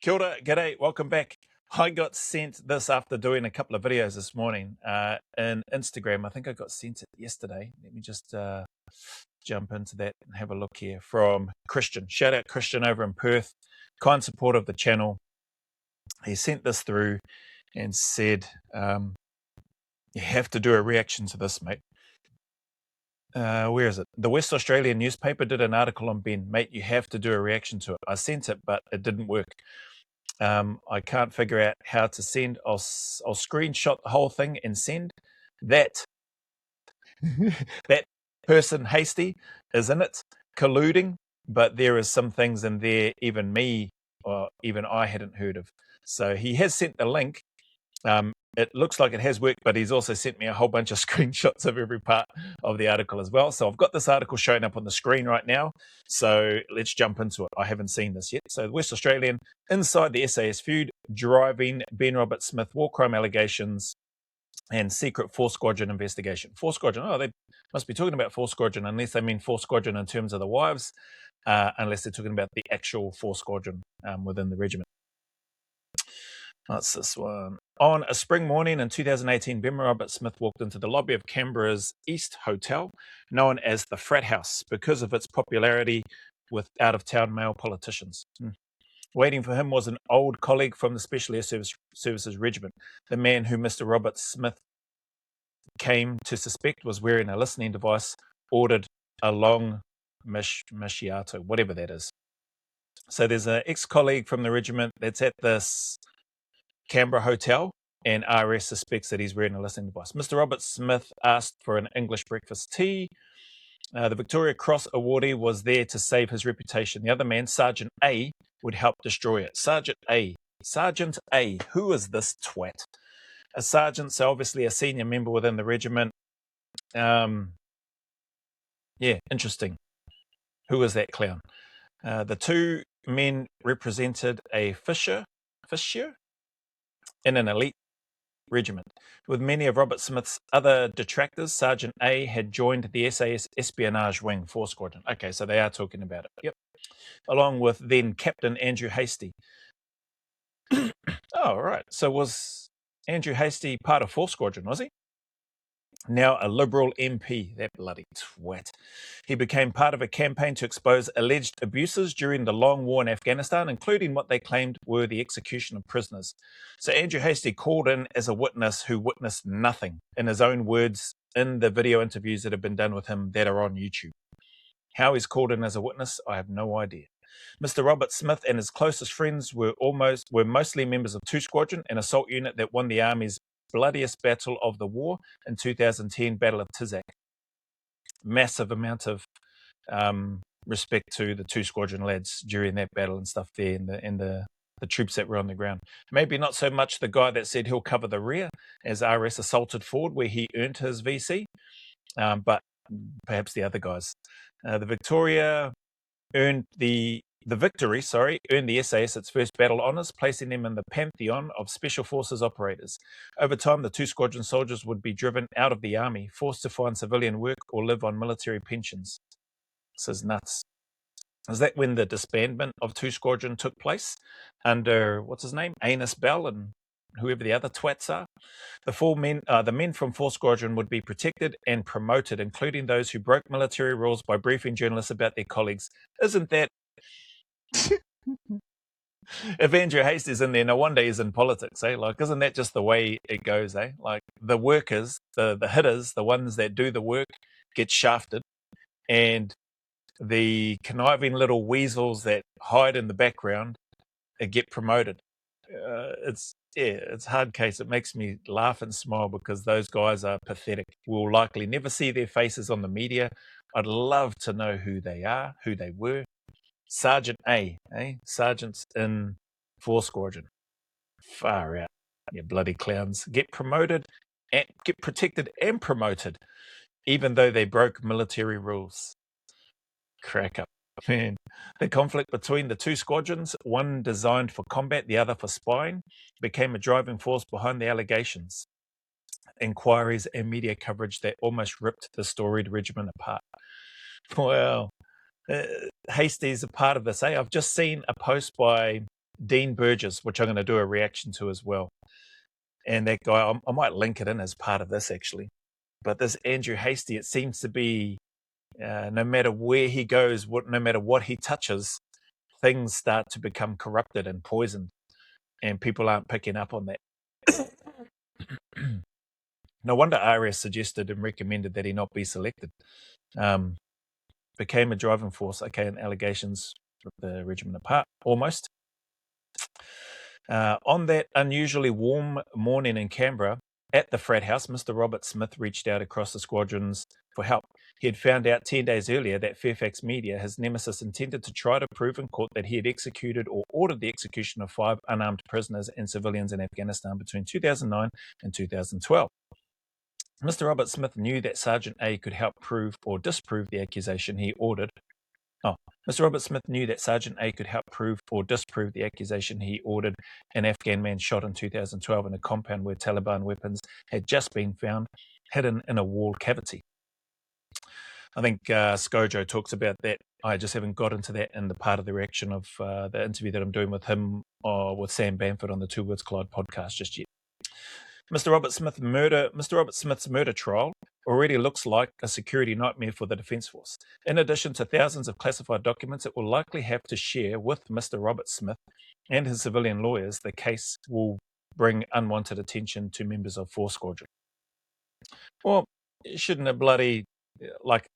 Kia ora, g'day, welcome back. I got sent this after doing a couple of videos this morning in Instagram. I think I got sent it yesterday. Let me just jump into that and have a look here from Christian. Shout out Christian over in Perth, kind support of the channel. He sent this through and said, you have to do a reaction to this, mate. Where is it? The West Australian newspaper did an article on Ben. Mate, you have to do a reaction to it. I sent it, but it didn't work. I can't figure out how to send. I'll screenshot the whole thing and send. That that person hasty is in it, colluding, but there is some things in there even me or even I hadn't heard of. So he has sent the link. It looks like it has worked, but he's also sent me a whole bunch of screenshots of every part of the article as well. So I've got this article showing up on the screen right now. So let's jump into it. I haven't seen this yet. So the West Australian, inside the SAS feud, driving Ben Roberts-Smith war crime allegations and secret 4 Squadron investigation. 4 Squadron, oh, they must be talking about 4 Squadron unless they mean 4 Squadron in terms of the wives, unless they're talking about the actual 4 Squadron within the regiment. That's this one. On a spring morning in 2018, Ben Roberts-Smith walked into the lobby of Canberra's East Hotel, known as the Frat House, because of its popularity with out-of-town male politicians. Waiting for him was an old colleague from the Special Air Services Regiment. The man who Mr. Roberts-Smith came to suspect was wearing a listening device, ordered a long macchiato, whatever that is. So there's an ex-colleague from the regiment that's at this Canberra hotel, and RS suspects that he's wearing a listening device. Mr. Roberts-Smith asked for an English breakfast tea. The Victoria Cross awardee was there to save his reputation. The other man, Sergeant A, would help destroy it. Sergeant A. Who is this twat? A sergeant, so obviously a senior member within the regiment. Yeah, interesting. Who is that clown? The two men represented a Fisher in an elite regiment. With many of Roberts-Smith's other detractors, Sergeant A had joined the SAS Espionage Wing 4 Squadron. Okay, so they are talking about it. Yep. Along with then Captain Andrew Waste-ty. Oh, right. So was Andrew Waste-ty part of 4 Squadron, was he? Now a Liberal MP, that bloody twat. He became part of a campaign to expose alleged abuses during the long war in Afghanistan, including what they claimed were the execution of prisoners. So Andrew Waste-ty called in as a witness who witnessed nothing, in his own words, in the video interviews that have been done with him that are on YouTube. How he's called in as a witness, I have no idea. Mr. Roberts-Smith and his closest friends were mostly members of 2 Squadron, an assault unit that won the Army's bloodiest battle of the war in 2010, Battle of Tizak. Massive amount of respect to the 2 Squadron lads during that battle and stuff there, and the troops that were on the ground. Maybe not so much the guy that said he'll cover the rear as RS assaulted forward where he earned his VC, but perhaps the other guys. The Victoria earned the victory earned the SAS its first battle honours, placing them in the pantheon of Special Forces operators. Over time, the 2 Squadron soldiers would be driven out of the Army, forced to find civilian work or live on military pensions. This is nuts. Is that when the disbandment of 2 Squadron took place under, what's his name, Anus Bell and whoever the other twats are? The men from 4 Squadron would be protected and promoted, including those who broke military rules by briefing journalists about their colleagues. Isn't that... If Andrew Waste is in there, no wonder he's in politics, eh? Like, isn't that just the way it goes, eh? Like, the workers, the hitters, the ones that do the work, get shafted, and the conniving little weasels that hide in the background get promoted. It's hard case. It makes me laugh and smile because those guys are pathetic. We'll likely never see their faces on the media. I'd love to know who they are, who they were. Sergeant A, eh? Sergeants in 4 Squadron. Far out, you bloody clowns. Get promoted, and get protected and promoted, even though they broke military rules. Crack up, man. The conflict between the 2 squadrons, one designed for combat, the other for spying, became a driving force behind the allegations, inquiries, and media coverage that almost ripped the storied regiment apart. Well, Waste-ty's a part of this, eh? I've just seen a post by Dean Burgess, which I'm going to do a reaction to as well. And that guy, I might link it in as part of this actually. But this Andrew Waste-ty, it seems to be no matter where he goes, no matter what he touches, things start to become corrupted and poisoned, and people aren't picking up on that. No wonder RS suggested and recommended that he not be selected. Became a driving force, okay, and allegations ripped the regiment apart, almost. On that unusually warm morning in Canberra, at the frat house, Mr. Robert Smith reached out across the squadrons for help. He had found out 10 days earlier that Fairfax Media, his nemesis, intended to try to prove in court that he had executed or ordered the execution of 5 unarmed prisoners and civilians in Afghanistan between 2009 and 2012. Mr. Robert Smith knew that Sergeant A could help prove or disprove the accusation he ordered. Mr. Robert Smith knew that Sergeant A could help prove or disprove the accusation he ordered an Afghan man shot in 2012 in a compound where Taliban weapons had just been found hidden in a wall cavity. I think Skojo talks about that. I just haven't got into that in the part of the reaction of the interview that I'm doing with him or with Sam Bamford on the Two Words Collide podcast just yet. Mr. Robert Smith's murder trial already looks like a security nightmare for the Defence Force. In addition to thousands of classified documents it will likely have to share with Mr. Robert Smith and his civilian lawyers, the case will bring unwanted attention to members of 4 Squadron. Well, shouldn't it bloody, like,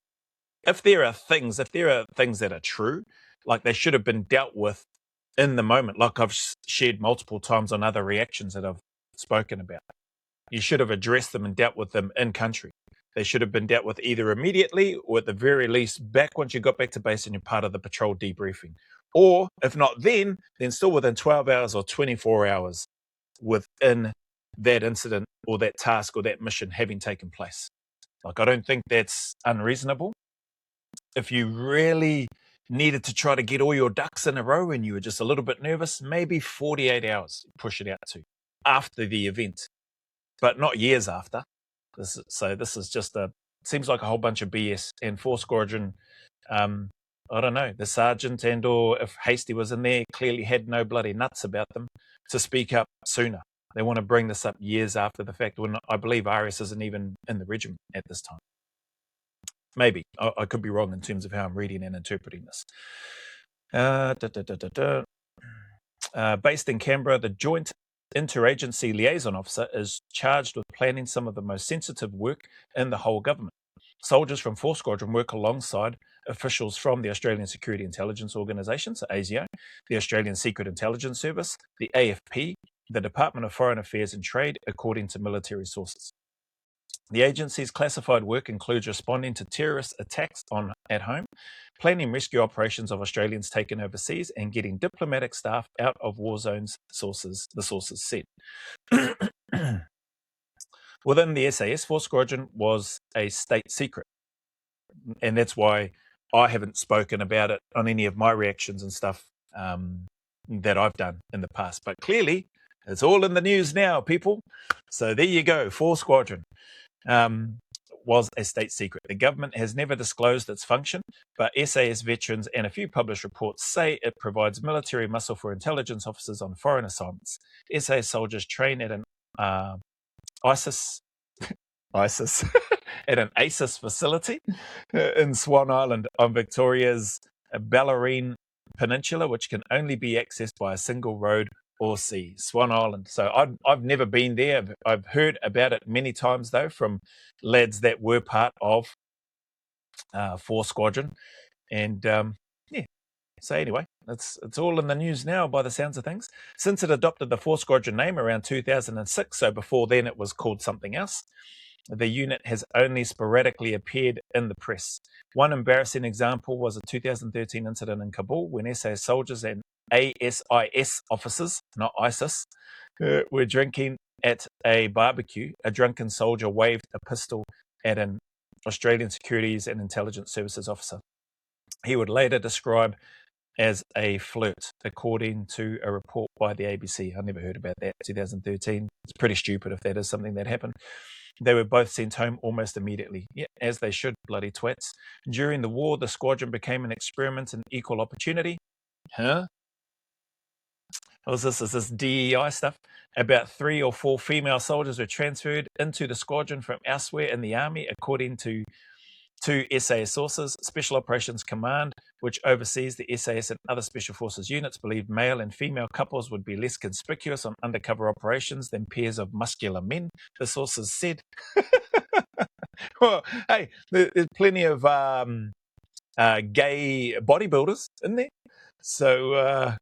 if there are things that are true, like they should have been dealt with in the moment, like I've shared multiple times on other reactions that I've spoken about. You should have addressed them and dealt with them in country. They should have been dealt with either immediately or at the very least back once you got back to base and you're part of the patrol debriefing. Or if not then still within 12 hours or 24 hours within that incident or that task or that mission having taken place. Like, I don't think that's unreasonable. If you really needed to try to get all your ducks in a row and you were just a little bit nervous, maybe 48 hours, push it out to after the event, but not years after. This is just seems like a whole bunch of BS. And 4 Squadron, I don't know, the sergeant and or if Waste-ty was in there, clearly had no bloody nuts about them to speak up sooner. They want to bring this up years after the fact when I believe RS isn't even in the regiment at this time. Maybe. I could be wrong in terms of how I'm reading and interpreting this. Based in Canberra, the Joint Interagency Liaison Officer is charged with planning some of the most sensitive work in the whole government. Soldiers from 4 Squadron work alongside officials from the Australian Security Intelligence Organisation, so ASIO, the Australian Secret Intelligence Service, the AFP, the Department of Foreign Affairs and Trade, according to military sources. The agency's classified work includes responding to terrorist attacks at home, planning rescue operations of Australians taken overseas, and getting diplomatic staff out of war zones, the sources said. Within the SAS, 4 Squadron was a state secret. And that's why I haven't spoken about it on any of my reactions and stuff that I've done in the past. But clearly, it's all in the news now, people. So there you go, 4 Squadron. Was a state secret. The government has never disclosed its function, but SAS veterans and a few published reports say it provides military muscle for intelligence officers on foreign assignments. SAS soldiers train at an ISIS at an ASIS facility in Swan Island on Victoria's Bellarine Peninsula, which can only be accessed by a single road or sea. Swan Island. So I've never been there. I've heard about it many times though from lads that were part of 4 Squadron, and yeah. So anyway, it's all in the news now by the sounds of things. Since it adopted the 4 Squadron name around 2006, so before then it was called something else, the unit has only sporadically appeared in the press. One embarrassing example was a 2013 incident in Kabul when SAS soldiers and ASIS officers, not ISIS, were drinking at a barbecue. A drunken soldier waved a pistol at an Australian Securities and Intelligence Services officer. He would later describe as a flirt, according to a report by the ABC. I never heard about that. 2013. It's pretty stupid if that is something that happened. They were both sent home almost immediately. Yeah, as they should, bloody twats. During the war, the squadron became an experiment in equal opportunity. Huh? Is this DEI stuff? About 3 or 4 female soldiers were transferred into the squadron from elsewhere in the army, according to two SAS sources. Special Operations Command, which oversees the SAS and other special forces units, believed male and female couples would be less conspicuous on undercover operations than pairs of muscular men, the sources said. Well, hey, there's plenty of gay bodybuilders in there. So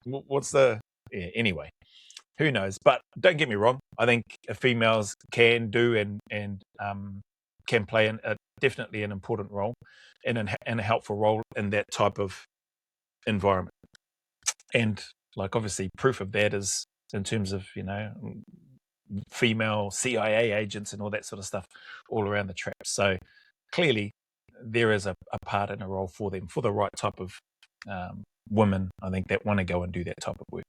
what's the... Yeah, anyway, who knows? But don't get me wrong. I think females can do and can play definitely an important role and a helpful role in that type of environment. And like obviously proof of that is in terms of, female CIA agents and all that sort of stuff all around the trap. So clearly there is a part and a role for them, for the right type of women, I think, that want to go and do that type of work.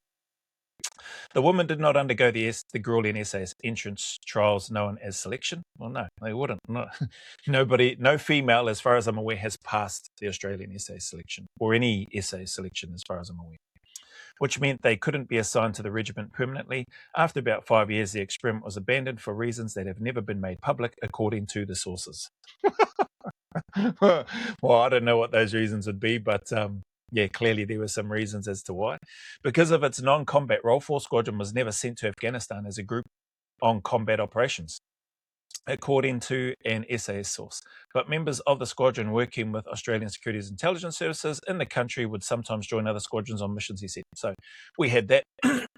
The woman did not undergo the grueling SAS entrance trials known as selection. Well, no, they wouldn't. No. No female, as far as I'm aware, has passed the Australian SAS selection or any SAS selection, as far as I'm aware, which meant they couldn't be assigned to the regiment permanently. After about 5 years, the experiment was abandoned for reasons that have never been made public, according to the sources. Well, I don't know what those reasons would be, but yeah, clearly there were some reasons as to why. Because of its non-combat role, 4 Squadron was never sent to Afghanistan as a group on combat operations, according to an SAS source. But members of the squadron working with Australian Securities Intelligence Services in the country would sometimes join other squadrons on missions, he said. So we had that.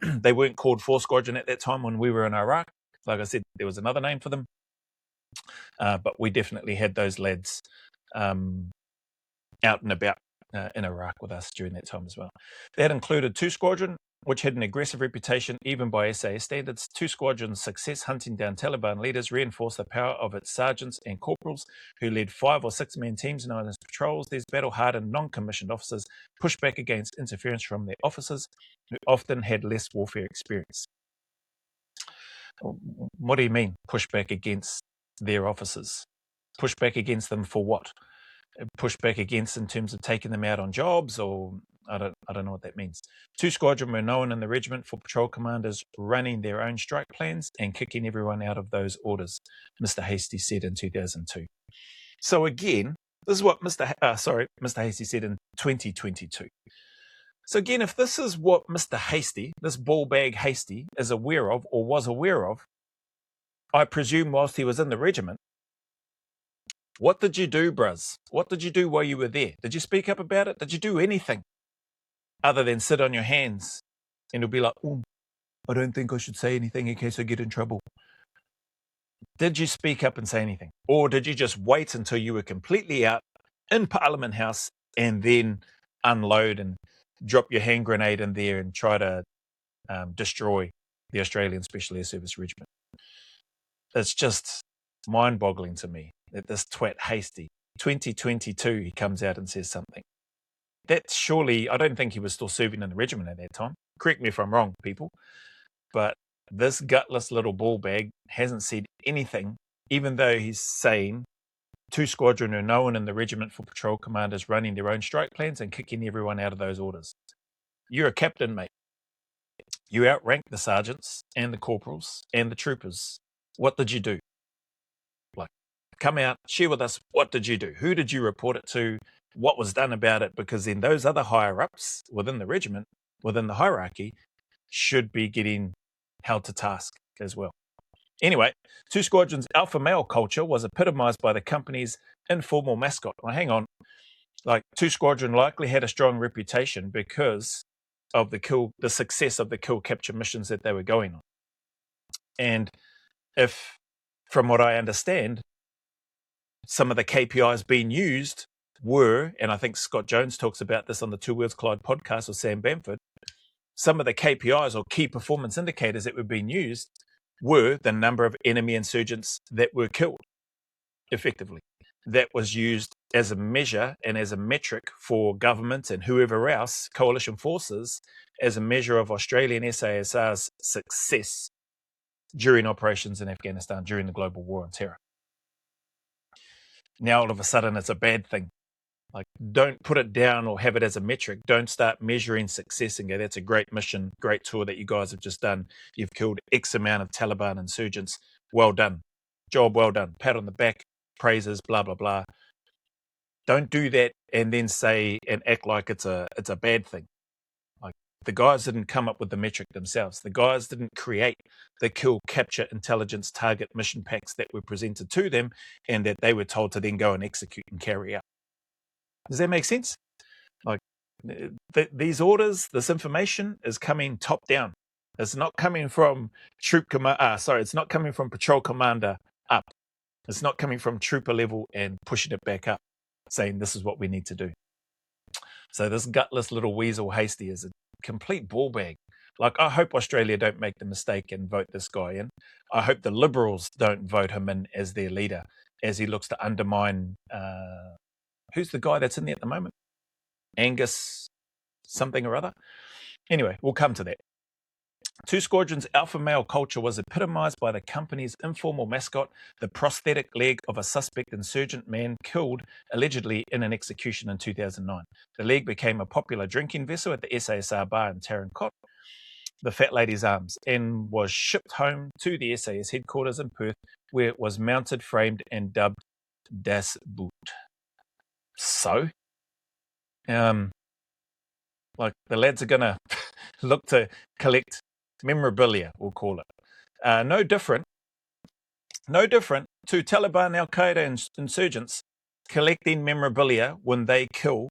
They weren't called 4 Squadron at that time when we were in Iraq. Like I said, there was another name for them. But we definitely had those lads out and about in Iraq with us during that time as well. That included 2 Squadron, which had an aggressive reputation even by SAS standards. 2 Squadron's success hunting down Taliban leaders reinforced the power of its sergeants and corporals, who led 5 or 6 man teams known as patrols. These battle-hardened non-commissioned officers pushed back against interference from their officers, who often had less warfare experience. What do you mean, push back against their officers? Push back against them for what? Push back against in terms of taking them out on jobs, or I don't know what that means. 2 Squadron were known in the regiment for patrol commanders running their own strike plans and kicking everyone out of those orders, Mr. Hasty said in 2002. So again, this is what Mr. Hasty said in 2022. So again, if this is what Mr. Hasty, this ballbag Hasty, is aware of or was aware of, I presume whilst he was in the regiment, what did you do, bruz? What did you do while you were there? Did you speak up about it? Did you do anything other than sit on your hands? And it'll be like, oh, I don't think I should say anything in case I get in trouble. Did you speak up and say anything? Or did you just wait until you were completely out in Parliament House and then unload and drop your hand grenade in there and try to destroy the Australian Special Air Service Regiment? It's just mind-boggling to me that this twat Hasty, 2022, he comes out and says something. That's surely, I don't think he was still serving in the regiment at that time. Correct me if I'm wrong, people. But this gutless little ballbag hasn't said anything, even though he's saying 2 Squadron are known in the regiment for patrol commanders running their own strike plans and kicking everyone out of those orders. You're a captain, mate. You outranked the sergeants and the corporals and the troopers. What did you do? Come out, share with us, what did you do? Who did you report it to? What was done about it? Because then those other higher-ups within the regiment, within the hierarchy, should be getting held to task as well. Anyway, 2 Squadron's alpha male culture was epitomized by the company's informal mascot. Well, hang on. 2 Squadron likely had a strong reputation because of the success of the kill capture missions that they were going on. And if, from what I understand, some of the KPIs being used were, and I think Scott Jones talks about this on the Two Worlds Collide podcast with Sam Bamford, some of the KPIs or key performance indicators that were being used were the number of enemy insurgents that were killed effectively. That was used as a measure and as a metric for government and whoever else, coalition forces, as a measure of Australian SASR's success during operations in Afghanistan during the global war on terror. Now, all of a sudden, it's a bad thing Like, don't put it down or have it as a metric. Don't start measuring success and go, that's a great mission, great tour that you guys have just done. You've killed X amount of Taliban insurgents. Well done. Job well done. Pat on the back, praises, blah, blah, blah. Don't do that and then say and act like it's a bad thing. Like, the guys didn't come up with the metric themselves. The guys didn't create the kill, capture, intelligence, target mission packs that were presented to them and that they were told to then go and execute and carry out. Does that make sense? Like, these orders, this information is coming top down. It's not coming from it's not coming from patrol commander up. It's not coming from trooper level and pushing it back up, saying this is what we need to do. So this gutless little Weasel Hasty is a complete ball bag. Like, I hope Australia don't make the mistake and vote this guy in. I hope the Liberals don't vote him in as their leader, as he looks to undermine who's the guy that's in there at the moment? Angus something or other. Anyway, we'll come to that. Two Squadrons alpha male culture was epitomized by the company's informal mascot, the prosthetic leg of a suspect insurgent man killed allegedly in an execution in 2009. The leg became a popular drinking vessel at the SASR bar in Tarrancot, the Fat Lady's Arms, and was shipped home to the SAS headquarters in Perth, where it was mounted, framed, and dubbed Das Boot. So, like, the lads are going to look to collect memorabilia, we'll call it. No different to Taliban Al-Qaeda insurgents collecting memorabilia when they kill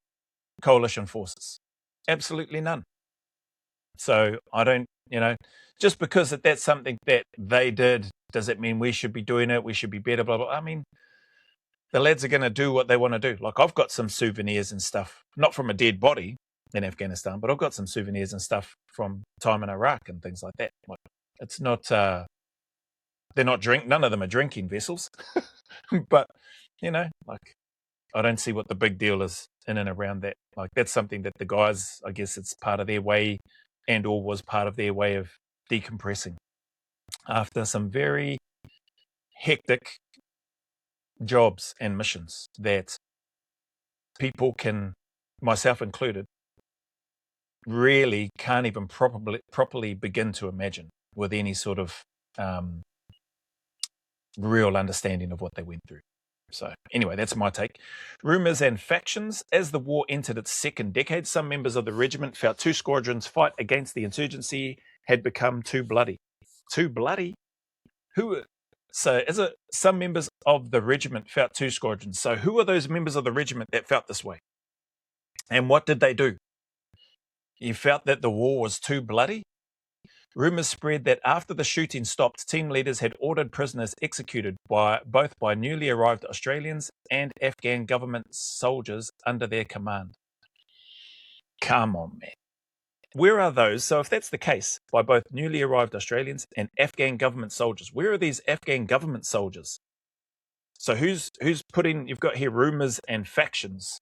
coalition forces. Absolutely none. So I don't, just because that's something that they did, does it mean we should be doing it? We should be better, blah, blah. I mean, the lads are going to do what they want to do. Like, I've got some souvenirs and stuff, not from a dead body in Afghanistan, but I've got some souvenirs and stuff from time in Iraq and things like that. Like, it's not, they're not none of them are drinking vessels, but, like, I don't see what the big deal is in and around that. Like, that's something that the guys, I guess it's part of their way and or was part of their way of decompressing after some very hectic jobs and missions that people can, myself included, really can't even properly begin to imagine with any sort of real understanding of what they went through. So anyway, that's my take. Rumours and factions. As the war entered its second decade, some members of the regiment felt two squadrons' fight against the insurgency had become too bloody. Too bloody? So some members of the regiment felt two squadrons. So who are those members of the regiment that felt this way? And what did they do? You felt that the war was too bloody? Rumours spread that after the shooting stopped, team leaders had ordered prisoners executed both by newly arrived Australians and Afghan government soldiers under their command. Come on, man. Where are those? So if that's the case, by both newly arrived Australians and Afghan government soldiers, where are these Afghan government soldiers? So who's putting, you've got here rumours and factions,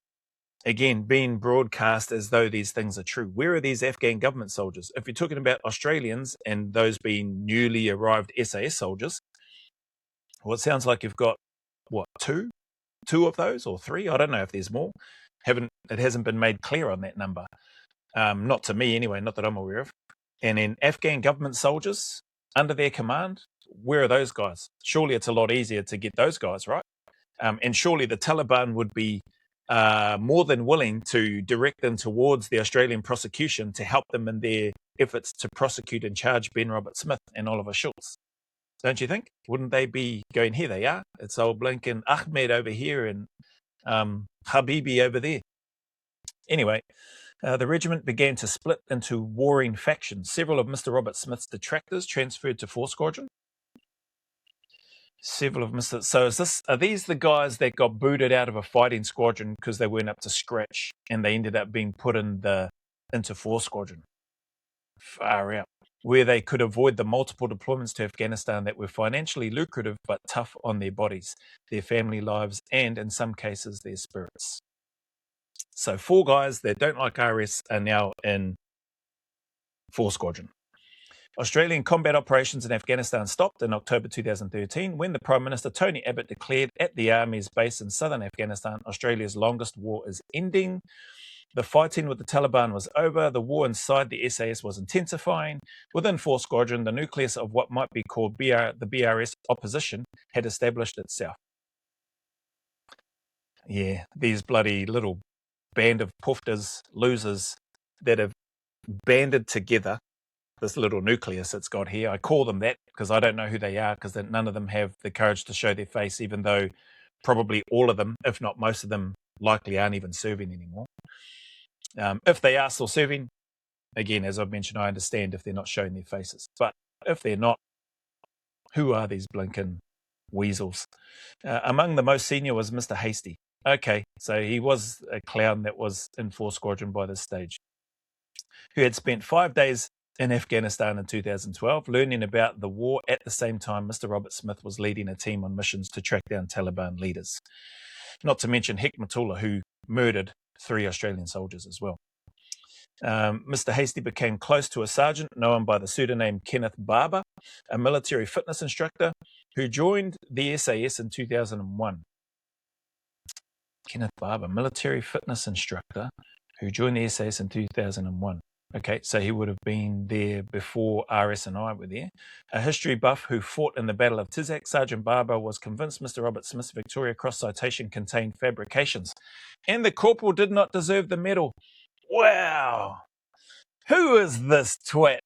again, being broadcast as though these things are true. Where are these Afghan government soldiers? If you're talking about Australians and those being newly arrived SAS soldiers, well, it sounds like you've got, what, two of those or three? I don't know if there's more. It hasn't been made clear on that number. Not to me anyway, not that I'm aware of. And then Afghan government soldiers under their command, where are those guys? Surely it's a lot easier to get those guys, right? And surely the Taliban would be more than willing to direct them towards the Australian prosecution to help them in their efforts to prosecute and charge Ben Robert-Smith and Oliver Schultz. Don't you think? Wouldn't they be going, here they are, it's old Blinken Ahmed over here and Habibi over there. Anyway, the regiment began to split into warring factions. Several of Mr. Robert-Smith's detractors transferred to 4 Squadron. Several of Mr. So are these the guys that got booted out of a fighting squadron because they weren't up to scratch and they ended up being put into 4 Squadron? Far out. Where they could avoid the multiple deployments to Afghanistan that were financially lucrative but tough on their bodies, their family lives, and in some cases their spirits. So 4 guys that don't like RS are now in 4 Squadron. Australian combat operations in Afghanistan stopped in October 2013 when the Prime Minister Tony Abbott declared at the Army's base in southern Afghanistan, Australia's longest war is ending. The fighting with the Taliban was over. The war inside the SAS was intensifying. Within 4 Squadron, the nucleus of what might be called the BRS opposition had established itself. Yeah, these bloody little band of poofters, losers that have banded together, this little nucleus it's got here. I call them that because I don't know who they are, because none of them have the courage to show their face, even though probably all of them, if not most of them, likely aren't even serving anymore. If they are still serving, again, as I've mentioned, I understand if they're not showing their faces. But if they're not, who are these blinking weasels? Among the most senior was Mr. Hasty. Okay, so he was a clown that was in 4 Squadron by this stage, who had spent 5 days in Afghanistan in 2012, learning about the war. At the same time, Mr. Robert Smith was leading a team on missions to track down Taliban leaders. Not to mention Hikmatullah, who murdered 3 Australian soldiers as well. Mr. Hasty became close to a sergeant known by the pseudonym Kenneth Barber, a military fitness instructor who joined the SAS in 2001. Kenneth Barber, military fitness instructor who joined the SAS in 2001. Okay, so he would have been there before RS and I were there. A history buff who fought in the Battle of Tizak, Sergeant Barber was convinced Mr. Robert Smith's Victoria Cross citation contained fabrications, and the corporal did not deserve the medal. Wow! Who is this twat?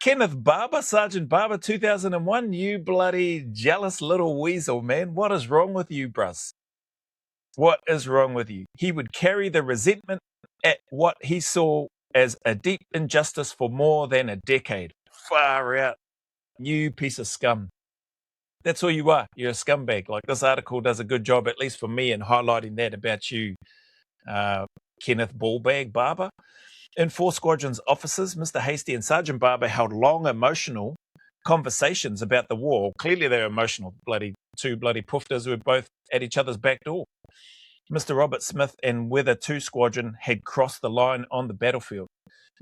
Kenneth Barber, Sergeant Barber, 2001? You bloody jealous little weasel, man. What is wrong with you, brus? What is wrong with you? He would carry the resentment at what he saw as a deep injustice for more than a decade. Far out. You piece of scum. That's all you are. You're a scumbag. Like, this article does a good job, at least for me, in highlighting that about you, Kenneth Ballbag Barber. In 4 Squadron's officers, Mr. Hasty and Sergeant Barber held long, emotional conversations about the war. Clearly they were emotional. Two bloody poofters who were both at each other's back door. Mr. Robert Smith and Weather 2 Squadron had crossed the line on the battlefield.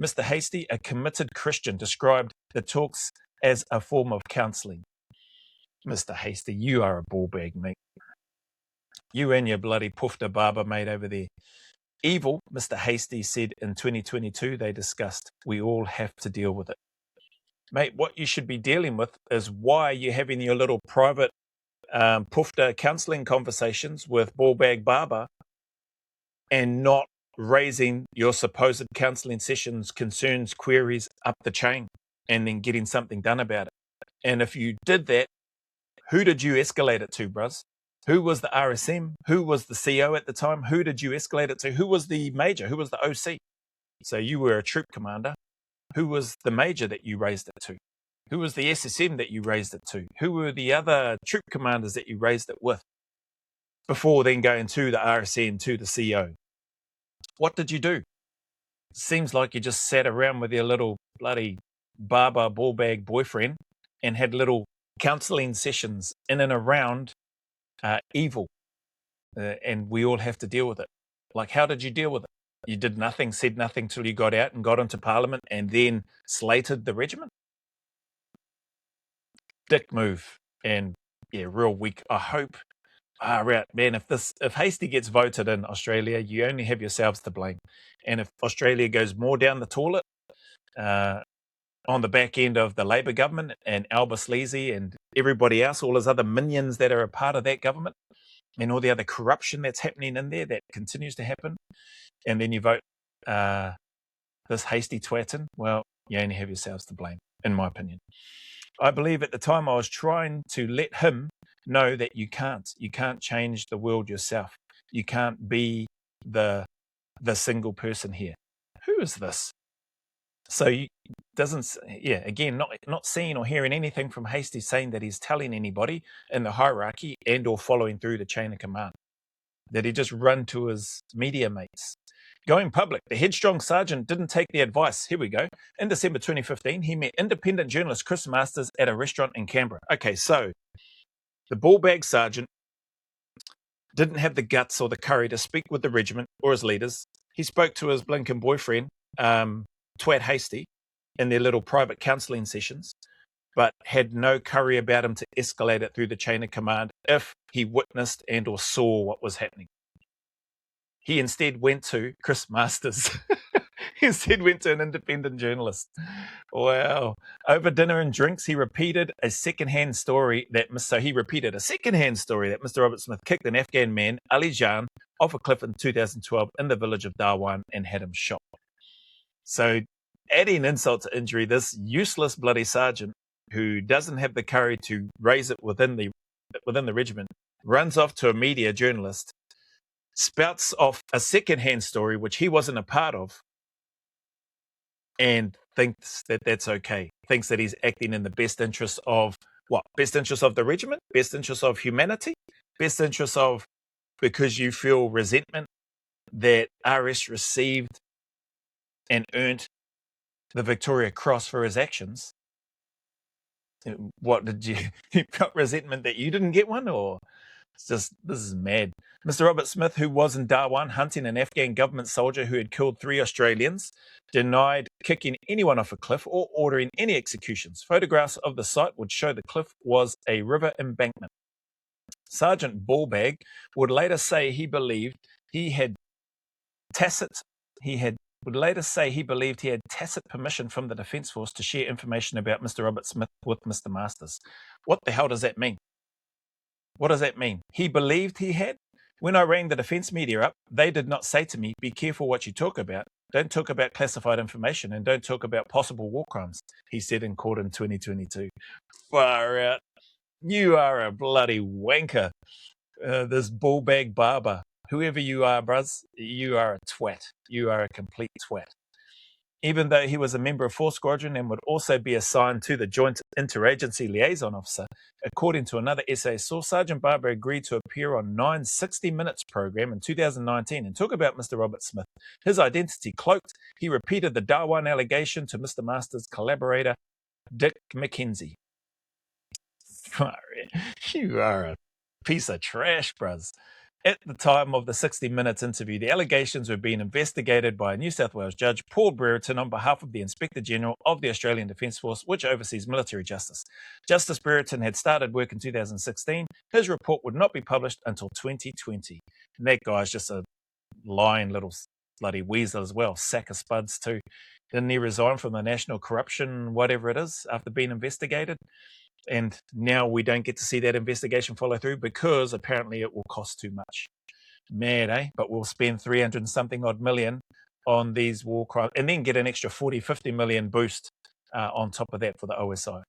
Mr. Hasty, a committed Christian, described the talks as a form of counselling. Mr. Hasty, you are a ballbag, mate. You and your bloody poofter barber mate over there. Evil, Mr. Hasty said in 2022, they discussed. We all have to deal with it. Mate, what you should be dealing with is why you're having your little private poofter counselling conversations with Ballbag Barber and not raising your supposed counselling sessions, concerns, queries up the chain and then getting something done about it. And if you did that, who did you escalate it to, bruz? Who was the RSM? Who was the CO at the time? Who did you escalate it to? Who was the major? Who was the OC? So you were a troop commander. Who was the major that you raised it to? Who was the SSM that you raised it to? Who were the other troop commanders that you raised it with? Before then going to the RSM, to the CO. What did you do? Seems like you just sat around with your little bloody barber ballbag boyfriend and had little counselling sessions in and around evil. And we all have to deal with it. Like, how did you deal with it? You did nothing, said nothing till you got out and got into Parliament and then slated the regiment? Dick move. And yeah, real weak. I hope. Right, man, if Hasty gets voted in Australia, you only have yourselves to blame. And if Australia goes more down the toilet on the back end of the Labor government and Albus Sleazy and everybody else, all his other minions that are a part of that government, and all the other corruption that's happening in there that continues to happen, and then you vote this Hasty twat in, well, you only have yourselves to blame, in my opinion. I believe at the time I was trying to let him know that you can't change the world yourself. You can't be the single person here. Who is this? So again, not seeing or hearing anything from Hasty saying that he's telling anybody in the hierarchy and or following through the chain of command. That he just run to his media mates. Going public, the headstrong sergeant didn't take the advice. Here we go. In December 2015, he met independent journalist Chris Masters at a restaurant in Canberra. Okay, so the ballbag sergeant didn't have the guts or the courage to speak with the regiment or his leaders. He spoke to his blinking boyfriend, Twat Hasty, in their little private counselling sessions, but had no curry about him to escalate it through the chain of command if he witnessed and or saw what was happening. He instead went to Chris Masters. He instead went to an independent journalist. Wow. Over dinner and drinks, he repeated a secondhand story that Mr. Robert Smith kicked an Afghan man, Ali Jan, off a cliff in 2012 in the village of Darwan and had him shot. So, adding insult to injury, this useless bloody sergeant who doesn't have the courage to raise it within the regiment runs off to a media journalist, spouts off a secondhand story which he wasn't a part of, and thinks that that's okay. Thinks that he's acting in the best interest of what? Best interest of the regiment? Best interest of humanity? Best interest of, because you feel resentment that RS received and earned the Victoria Cross for his actions. What did you felt resentment that you didn't get one? Or it's just, this is mad. Mr. Robert Smith, who was in Darwan hunting an Afghan government soldier who had killed 3 Australians, denied kicking anyone off a cliff or ordering any executions. Photographs of the site would show the cliff was a river embankment. Sergeant Ballbag would later say he believed he had tacit permission from the Defence Force to share information about Mr. Robert Smith with Mr. Masters. What the hell does that mean? What does that mean? He believed he had? When I rang the defence media up, they did not say to me, be careful what you talk about. Don't talk about classified information and don't talk about possible war crimes, he said in court in 2022. Far out. You are a bloody wanker. This bullbag barber. Whoever you are, bruz, you are a twat. You are a complete twat. Even though he was a member of 4 Squadron and would also be assigned to the Joint Interagency Liaison Officer, according to another SAS source, Sergeant Barber agreed to appear on 9 60 Minutes program in 2019 and talk about Mr. Robert Smith. His identity cloaked, he repeated the Darwan allegation to Mr. Masters' collaborator, Dick McKenzie. You are a piece of trash, bruz. At the time of the 60 Minutes interview, the allegations were being investigated by a New South Wales judge, Paul Brereton, on behalf of the Inspector General of the Australian Defence Force, which oversees military justice. Justice Brereton had started work in 2016. His report would not be published until 2020. And that guy's just a lying little bloody weasel as well. Sack of spuds too. Didn't he resign from the national corruption, whatever it is, after being investigated? And now we don't get to see that investigation follow through because apparently it will cost too much. Mad, eh? But we'll spend 300 and something odd million on these war crimes and then get an extra 40, 50 million boost on top of that for the OSI.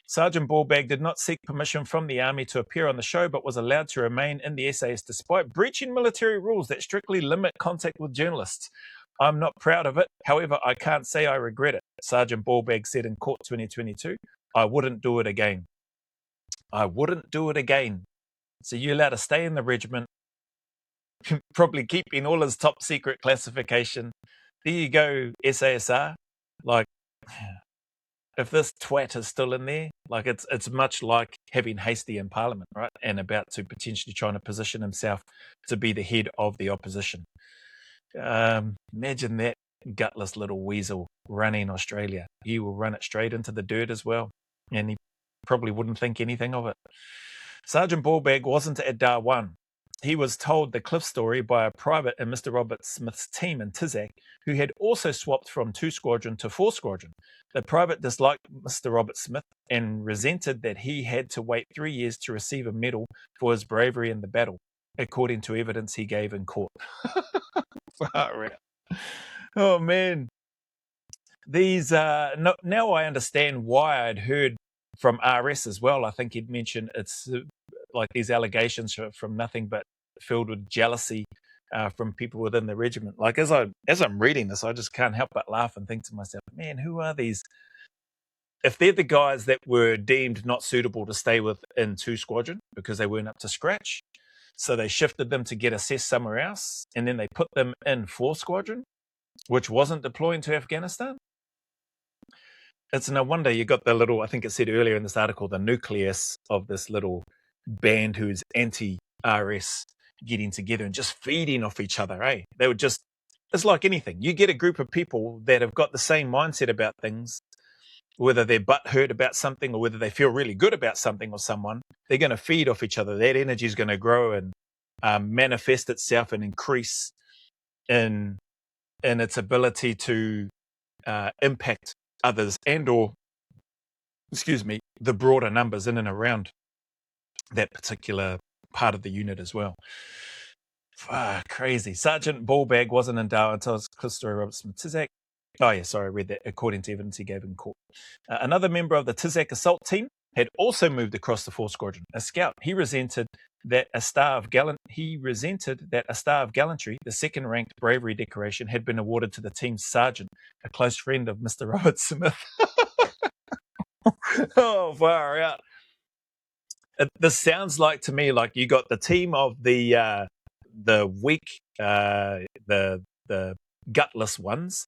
Sergeant Ballbag did not seek permission from the Army to appear on the show, but was allowed to remain in the SAS despite breaching military rules that strictly limit contact with journalists. I'm not proud of it. However, I can't say I regret it, Sergeant Ballbag said in court 2022. I wouldn't do it again. I wouldn't do it again. So you're allowed to stay in the regiment, probably keeping all his top secret classification. There you go, SASR. Like, if this twat is still in there, like it's much like having Hasty in Parliament, right? And about to potentially trying to position himself to be the head of the opposition. Imagine that gutless little weasel running Australia. He will run it straight into the dirt as well. And he probably wouldn't think anything of it. Sergeant Ballbag wasn't at Darwan. He was told the cliff story by a private in Mr. Robert Smith's team in Tizak, who had also swapped from 2 Squadron to 4 Squadron. The private disliked Mr. Robert Smith and resented that he had to wait 3 years to receive a medal for his bravery in the battle, according to evidence he gave in court. Oh, man. These now I understand why I'd heard from RS as well. I think he'd mentioned it's like these allegations from nothing but filled with jealousy from people within the regiment. Like as I'm reading this, I just can't help but laugh and think to myself, man, who are these? If they're the guys that were deemed not suitable to stay within 2 Squadron because they weren't up to scratch, so they shifted them to get assessed somewhere else, and then they put them in 4 Squadron, which wasn't deploying to Afghanistan. It's no wonder you got the little, I think it said earlier in this article, the nucleus of this little band who's anti-RS getting together and just feeding off each other, eh? They would just it's like anything. You get a group of people that have got the same mindset about things, whether they're butthurt about something or whether they feel really good about something or someone, they're going to feed off each other. That energy is going to grow and manifest itself and increase in its ability to impact others and or, the broader numbers in and around that particular part of the unit as well. Crazy. Sergeant Ballbag wasn't in Darwin until Clistory Robertson Tizak. Oh, yeah, sorry, I read that according to evidence he gave in court. Another member of the Tizak assault team had also moved across the 4th Squadron. A scout, he resented that a Star of Gallantry, the second-ranked bravery decoration, had been awarded to the team's sergeant, a close friend of Mr. Robert Smith. Oh, far out. This sounds like to me like you got the team of the weak, the gutless ones,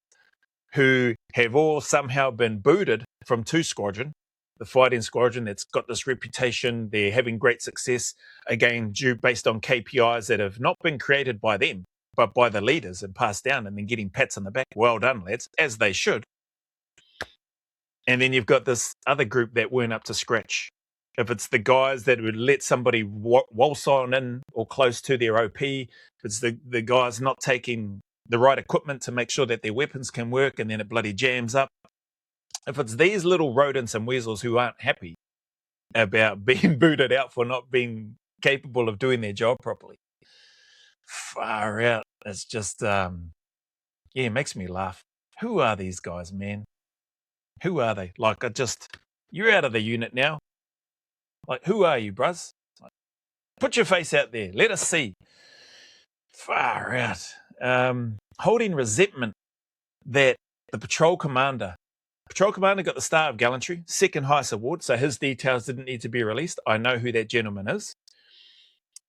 who have all somehow been booted from 2 Squadron, the fighting squadron that's got this reputation. They're having great success, again, based on KPIs that have not been created by them, but by the leaders and passed down, and then getting pats on the back. Well done, lads, as they should. And then you've got this other group that weren't up to scratch. If it's the guys that would let somebody waltz on in or close to their OP, if it's the guys not taking the right equipment to make sure that their weapons can work and then it bloody jams up. If it's these little rodents and weasels who aren't happy about being booted out for not being capable of doing their job properly, far out. It's just, it makes me laugh. Who are these guys, man? Who are they? Like, you're out of the unit now. Like, who are you, bruz? Like, put your face out there. Let us see. Far out. Holding resentment that the patrol commander got the Star of Gallantry, second highest award, so his details didn't need to be released. I know who that gentleman is.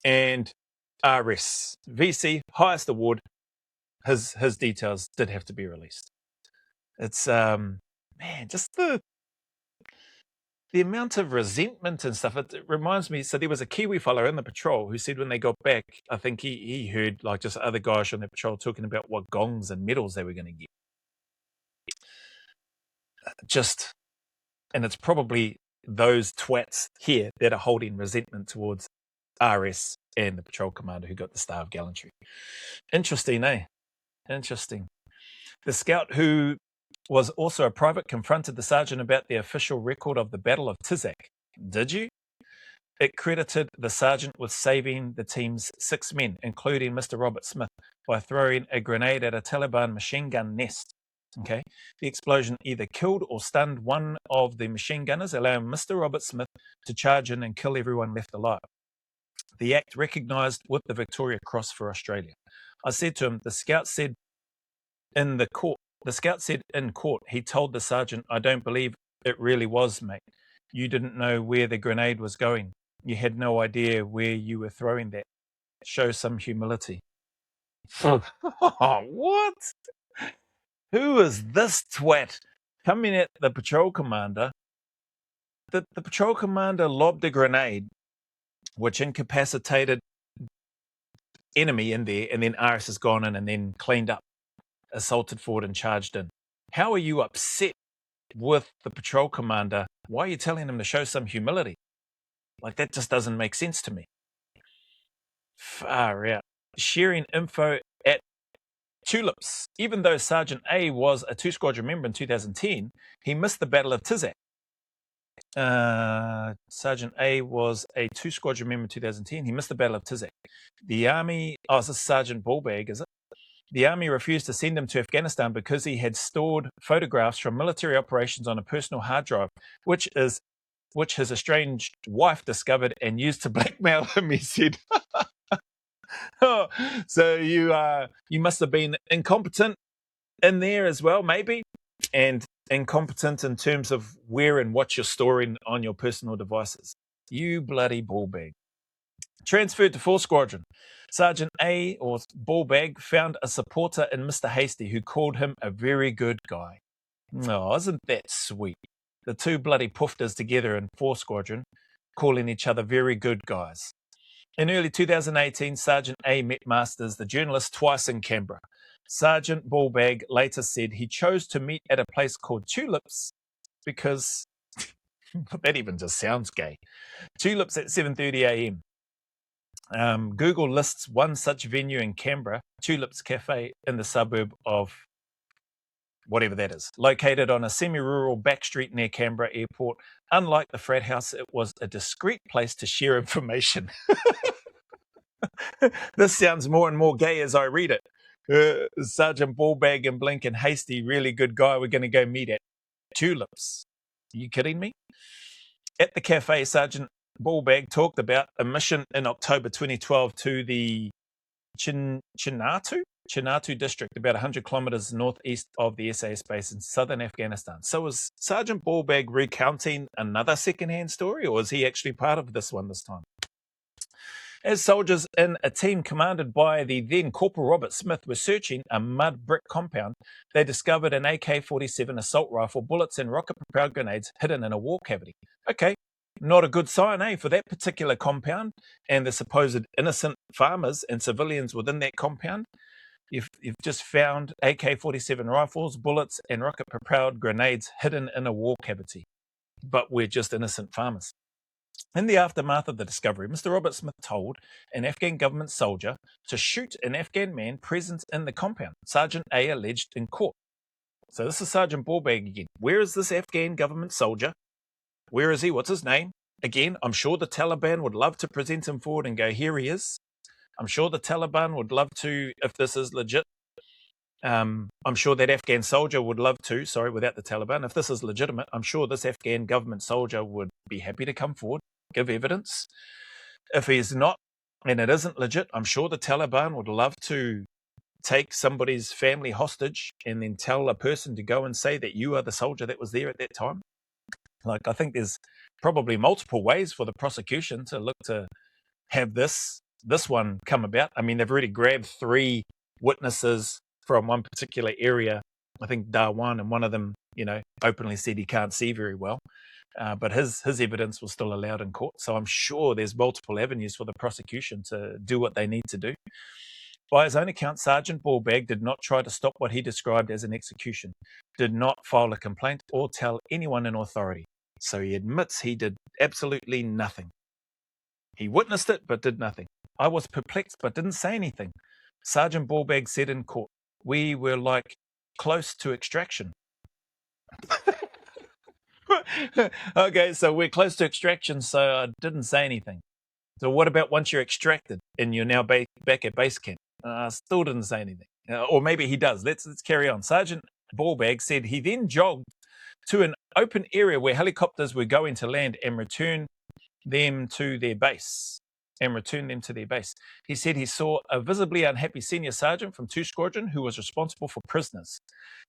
And RS, VC, highest award, his details did have to be released. It's, man, just the amount of resentment and stuff. It reminds me, so there was a Kiwi fella in the patrol who said when they got back, I think he heard like just other guys on the patrol talking about what gongs and medals they were going to get. And it's probably those twats here that are holding resentment towards RS and the patrol commander who got the Star of Gallantry. Interesting, eh? Interesting. The scout who was also a private confronted the sergeant about the official record of the Battle of Tizak. Did you? It credited the sergeant with saving the team's 6 men, including Mr. Robert Smith, by throwing a grenade at a Taliban machine gun nest. Okay, the explosion either killed or stunned one of the machine gunners, allowing Mr. Robert Smith to charge in and kill everyone left alive. The act recognised with the Victoria Cross for Australia. I said to him, the scout said in court, he told the sergeant, I don't believe it really was, mate. You didn't know where the grenade was going. You had no idea where you were throwing that. Show some humility. What? Who is this twat coming at the patrol commander? The patrol commander lobbed a grenade, which incapacitated enemy in there, and then RS has gone in and then cleaned up, assaulted forward and charged in. How are you upset with the patrol commander? Why are you telling him to show some humility? Like, that just doesn't make sense to me. Far out. Sharing info at Tulips. Even though Sergeant A was a 2 Squadron member in 2010, he missed the Battle of Tizak. Sergeant A was a 2 Squadron member in 2010. He missed the Battle of Tizak. The Army, is this Sergeant Ballbag, is it? The Army refused to send him to Afghanistan because he had stored photographs from military operations on a personal hard drive, which his estranged wife discovered and used to blackmail him, he said. Oh, so you must have been incompetent in there as well, maybe, and incompetent in terms of where and what you're storing on your personal devices. You bloody ballbag. Transferred to 4 Squadron. Sergeant A, or Ballbag, found a supporter in Mr. Hasty who called him a very good guy. Oh, isn't that sweet? The two bloody poofters together in 4 Squadron, calling each other very good guys. In early 2018, Sergeant A met Masters, the journalist, twice in Canberra. Sergeant Ballbag later said he chose to meet at a place called Tulips because that even just sounds gay. Tulips at 7:30 a.m. Google lists one such venue in Canberra, Tulips Cafe, in the suburb of whatever that is, located on a semi-rural back street near Canberra Airport. Unlike the frat house, it was a discreet place to share information. This sounds more and more gay as I read it. Sergeant Ballbag and Blink and Hasty, really good guy, we're going to go meet at Tulips. Are you kidding me? At the cafe, Sergeant Ballbag talked about a mission in October 2012 to the Chinatu district, about 100 kilometers northeast of the SAS base in southern Afghanistan. So was Sergeant Ballbag recounting another secondhand story, or is he actually part of this one this time? As soldiers in a team commanded by the then Corporal Robert Smith were searching a mud brick compound, they discovered an AK-47 assault rifle, bullets and rocket-propelled grenades hidden in a wall cavity. Okay, not a good sign, for that particular compound and the supposed innocent farmers and civilians within that compound. You've just found AK-47 rifles, bullets and rocket-propelled grenades hidden in a wall cavity. But we're just innocent farmers. In the aftermath of the discovery, Mr. Robert Smith told an Afghan government soldier to shoot an Afghan man present in the compound, Sergeant A alleged in court. So this is Sergeant Ballbag again. Where is this Afghan government soldier? Where is he? What's his name? Again, I'm sure the Taliban would love to present him forward and go, here he is. I'm sure the Taliban would love to, if this is legit. I'm sure that Afghan soldier would love to, without the Taliban. If this is legitimate, I'm sure this Afghan government soldier would be happy to come forward, give evidence. If he's not, and it isn't legit, I'm sure the Taliban would love to take somebody's family hostage and then tell a person to go and say that you are the soldier that was there at that time. Like, I think there's probably multiple ways for the prosecution to look to have this one come about. I mean, they've already grabbed 3 witnesses from one particular area. I think Darwan, and one of them, openly said he can't see very well. But his evidence was still allowed in court. So I'm sure there's multiple avenues for the prosecution to do what they need to do. By his own account, Sergeant Ballbag did not try to stop what he described as an execution, did not file a complaint or tell anyone in authority. So he admits he did absolutely nothing. He witnessed it, but did nothing. I was perplexed, but didn't say anything. Sergeant Ballbag said in court, we were like close to extraction. Okay, so we're close to extraction, so I didn't say anything. So what about once you're extracted and you're now back at base camp? I still didn't say anything. Or maybe he does. Let's carry on. Sergeant Ballbag said he then jogged to an open area where helicopters were going to land and return them to their base. He said he saw a visibly unhappy senior sergeant from 2 Squadron who was responsible for prisoners.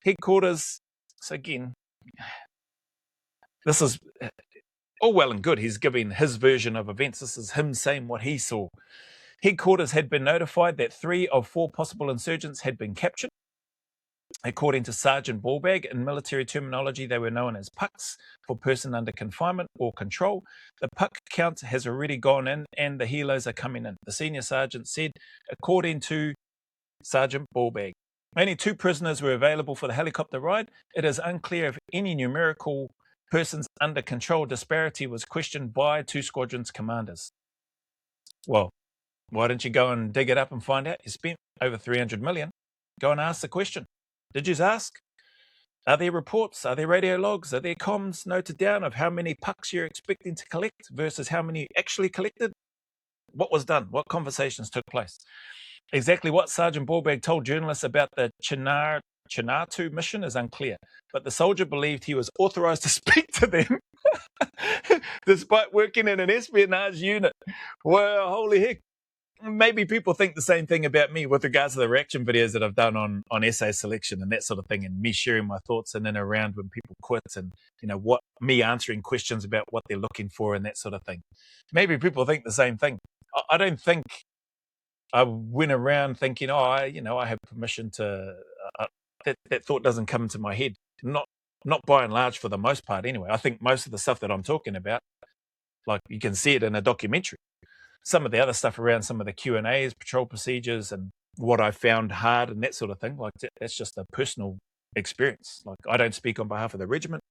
Headquarters, so again, this is all well and good. He's giving his version of events. This is him saying what he saw. Headquarters had been notified that 3 of 4 possible insurgents had been captured. According to Sergeant Ballbag, in military terminology, they were known as pucks, for person under confinement or control. The puck count has already gone in and the helos are coming in. The senior sergeant said, according to Sergeant Ballbag, only 2 prisoners were available for the helicopter ride. It is unclear if any numerical persons under control disparity was questioned by 2 squadrons commanders. Well, why don't you go and dig it up and find out? You spent over 300 million. Go and ask the question. Did you ask? Are there reports? Are there radio logs? Are there comms noted down of how many pucks you're expecting to collect versus how many actually collected? What was done? What conversations took place? Exactly what Sergeant Ballbag told journalists about the Chinatu mission is unclear, but the soldier believed he was authorized to speak to them despite working in an espionage unit. Well, holy heck. Maybe people think the same thing about me with regards to the reaction videos that I've done on SAS selection and that sort of thing, and me sharing my thoughts in and around when people quit, and what me answering questions about what they're looking for and that sort of thing. Maybe people think the same thing. I don't think I went around thinking, I have permission to. That thought doesn't come into my head. Not by and large, for the most part, anyway. I think most of the stuff that I'm talking about, like, you can see it in a documentary. Some of the other stuff around some of the Q&As, patrol procedures, and what I found hard and that sort of thing. Like that's just a personal experience. Like I don't speak on behalf of the regiment.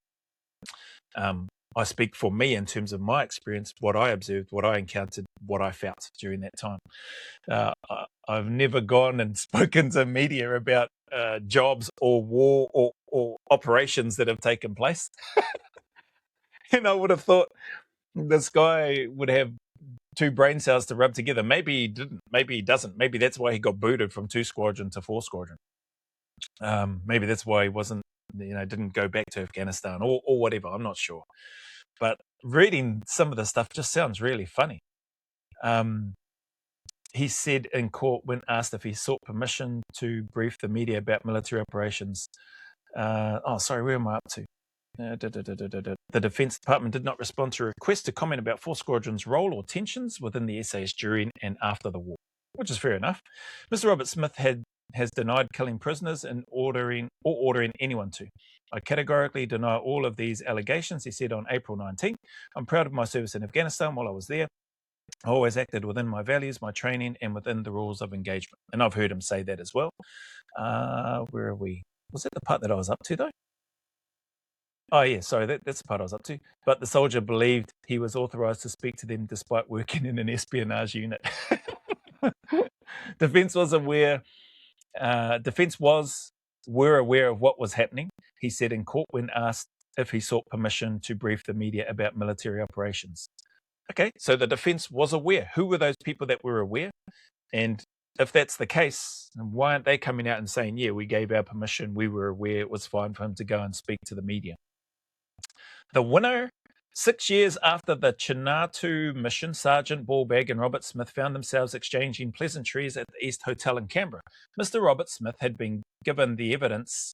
I speak for me in terms of my experience, what I observed, what I encountered, what I felt during that time. I've never gone and spoken to media about jobs or war or operations that have taken place. And I would have thought this guy would have two brain cells to rub together. Maybe he didn't. Maybe he doesn't. Maybe that's why he got booted from 2 Squadron to 4 Squadron. Maybe that's why he didn't go back to Afghanistan or whatever. I'm not sure. But reading some of the stuff just sounds really funny. He said in court when asked if he sought permission to brief the media about military operations. Where am I up to? The Defence Department did not respond to a request to comment about 4 Squadron's role or tensions within the SAS during and after the war, which is fair enough. Mr. Robert Smith has denied killing prisoners and ordering anyone to. I categorically deny all of these allegations, he said on April 19th. I'm proud of my service in Afghanistan while I was there. I always acted within my values, my training, and within the rules of engagement. And I've heard him say that as well. Where are we? Was that the part that I was up to, though? Oh, yeah, sorry, that's the part I was up to. But the soldier believed he was authorised to speak to them despite working in an espionage unit. Defence were aware of what was happening, he said in court when asked if he sought permission to brief the media about military operations. Okay, so the Defence was aware. Who were those people that were aware? And if that's the case, why aren't they coming out and saying, yeah, we gave our permission, we were aware, it was fine for him to go and speak to the media? The winner, 6 years after the Chinatu mission, Sergeant Ballbag and Robert Smith found themselves exchanging pleasantries at the East Hotel in Canberra. Mr. Robert Smith had been given the evidence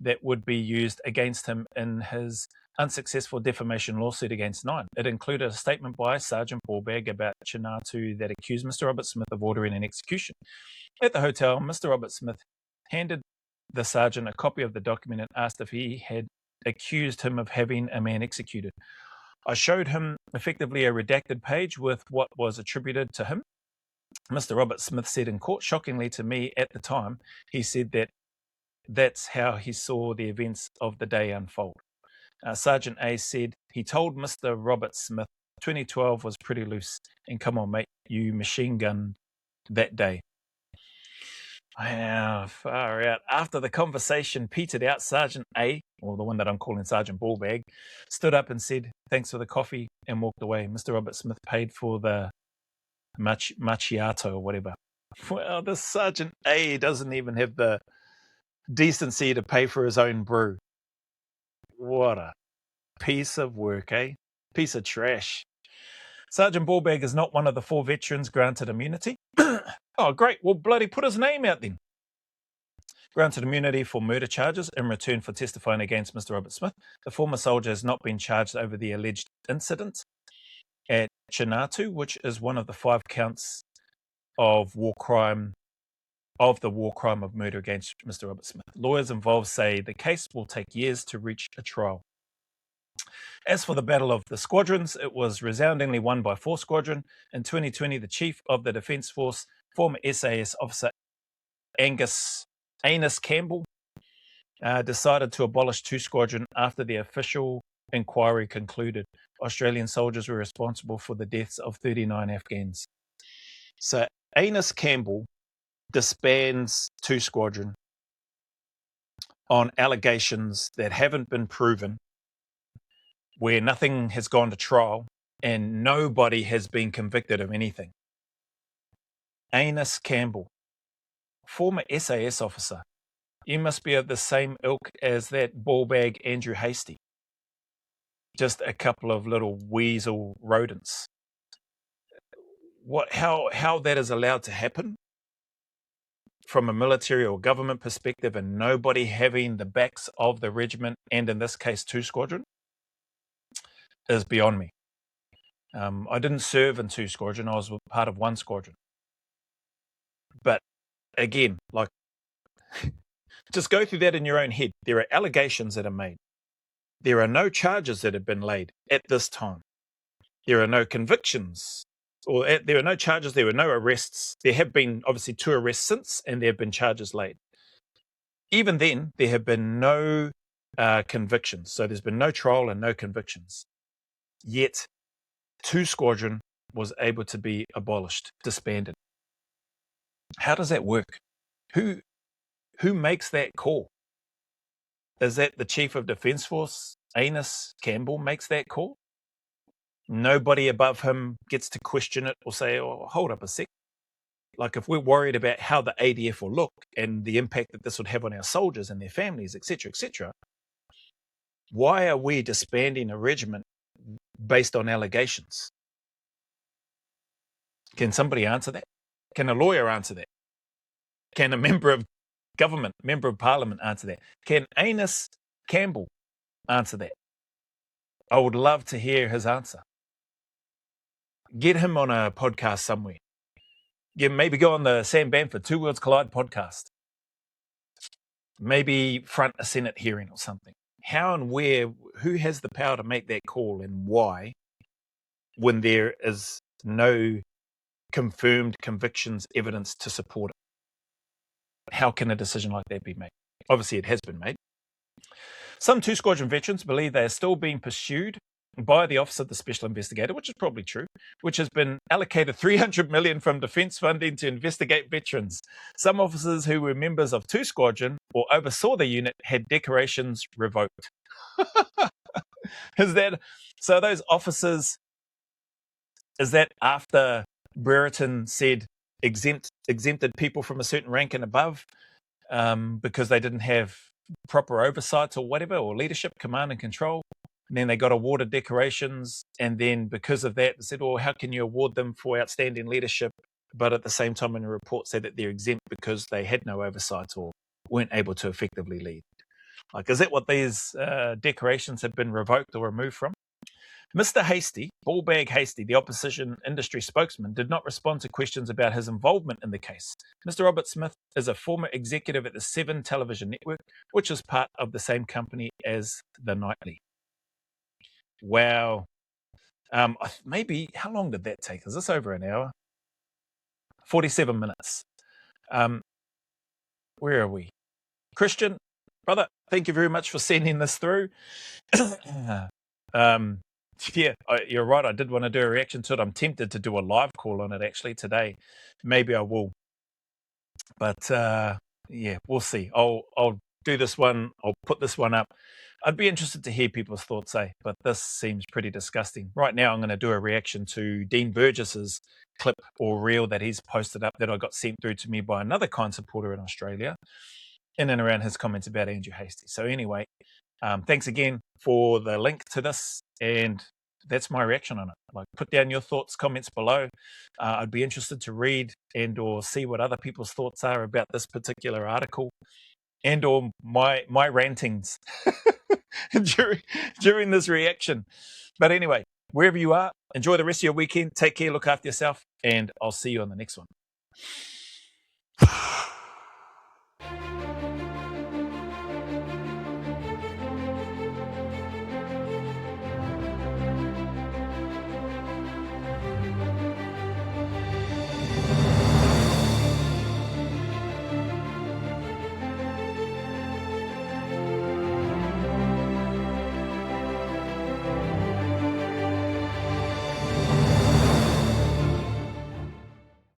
that would be used against him in his unsuccessful defamation lawsuit against Nine. It included a statement by Sergeant Ballbag about Chinatu that accused Mr. Robert Smith of ordering an execution. At the hotel, Mr. Robert Smith handed the sergeant a copy of the document and asked if he had accused him of having a man executed. I showed him effectively a redacted page with what was attributed to him. Mr. Robert Smith said in court, shockingly to me at the time, he said that that's how he saw the events of the day unfold. Sergeant A said he told Mr. Robert Smith 2012 was pretty loose, and come on, mate, you machine gunned that day. Wow, far out. After the conversation petered out, Sergeant A, or the one that I'm calling Sergeant Ballbag, stood up and said, thanks for the coffee, and walked away. Mr. Robert Smith paid for the macchiato or whatever. Well, this Sergeant A doesn't even have the decency to pay for his own brew. What a piece of work, eh? Piece of trash. Sergeant Ballbag is not one of the 4 veterans granted immunity. Oh, great. Well, bloody put his name out then. Granted immunity for murder charges in return for testifying against Mr. Robert Smith. The former soldier has not been charged over the alleged incident at Chinatu, which is one of the 5 counts of the war crime of murder against Mr. Robert Smith. Lawyers involved say the case will take years to reach a trial. As for the Battle of the Squadrons, it was resoundingly won by 4 Squadron. In 2020, the Chief of the Defence Force, former SAS officer Anus Campbell, decided to abolish 2 Squadron after the official inquiry concluded. Australian soldiers were responsible for the deaths of 39 Afghans. So Anus Campbell disbands 2 Squadron on allegations that haven't been proven, where nothing has gone to trial and nobody has been convicted of anything. Anus Campbell, former SAS officer. You must be of the same ilk as that ballbag Andrew Waste-ty. Just a couple of little weasel rodents. How that is allowed to happen from a military or government perspective and nobody having the backs of the regiment, and in this case 2 Squadron, is beyond me. I didn't serve in 2 Squadron. I was part of 1 Squadron. But again, like, just go through that in your own head. There are allegations that are made. There are no charges that have been laid at this time. There are no convictions or there were no charges, there were no arrests. There have been obviously 2 arrests since, and there have been charges laid. Even then, there have been no convictions. So there's been no trial and no convictions. Yet, 2 Squadron was able to be abolished, disbanded. How does that work? Who makes that call? Is that the Chief of Defence Force, Anus Campbell, makes that call? Nobody above him gets to question it or say, oh, hold up a sec. Like, if we're worried about how the ADF will look and the impact that this would have on our soldiers and their families, etc., why are we disbanding a regiment based on allegations? Can somebody answer that? Can a lawyer answer that? Can a member of government, member of parliament answer that? Can Anus Campbell answer that? I would love to hear his answer. Get him on a podcast somewhere. Yeah, maybe go on the Sam Bamford Two Worlds Collide podcast. Maybe front a Senate hearing or something. How and where, who has the power to make that call and why, when there is no confirmed convictions, evidence to support it? How can a decision like that be made? Obviously, it has been made. Some 2 Squadron veterans believe they are still being pursued by the Office of the Special Investigator, which is probably true, which has been allocated $300 million from defence funding to investigate veterans. Some officers who were members of 2 Squadron or oversaw the unit had decorations revoked. Is that so? Those officers, is that after Brereton said exempted people from a certain rank and above because they didn't have proper oversight or whatever, or leadership, command and control? And then they got awarded decorations, and then because of that, they said, "Oh, how can you award them for outstanding leadership?" But at the same time, in a report, said that they're exempt because they had no oversight or weren't able to effectively lead. Like, is that what these decorations have been revoked or removed from? Mr. Hasty, Ballbag Hasty, the opposition industry spokesman, did not respond to questions about his involvement in the case. Mr. Robert Smith is a former executive at the 7 television network, which is part of the same company as The Nightly. Wow. Maybe, how long did that take? Is this over an hour? 47 minutes. Where are we? Christian, brother, thank you very much for sending this through. Yeah, you're right. I did want to do a reaction to it. I'm tempted to do a live call on it actually today. Maybe I will. But yeah, we'll see. I'll do this one. I'll put this one up. I'd be interested to hear people's thoughts, but this seems pretty disgusting. Right now, I'm going to do a reaction to Dean Burgess's clip or reel that he's posted up that I got sent through to me by another kind supporter in Australia in and around his comments about Andrew Hasty. So anyway, thanks again for the link to this, and that's my reaction on it. Like, put down your thoughts, comments below. I'd be interested to read and or see what other people's thoughts are about this particular article and or my rantings during this reaction. But anyway, wherever you are, enjoy the rest of your weekend. Take care, look after yourself, and I'll see you on the next one.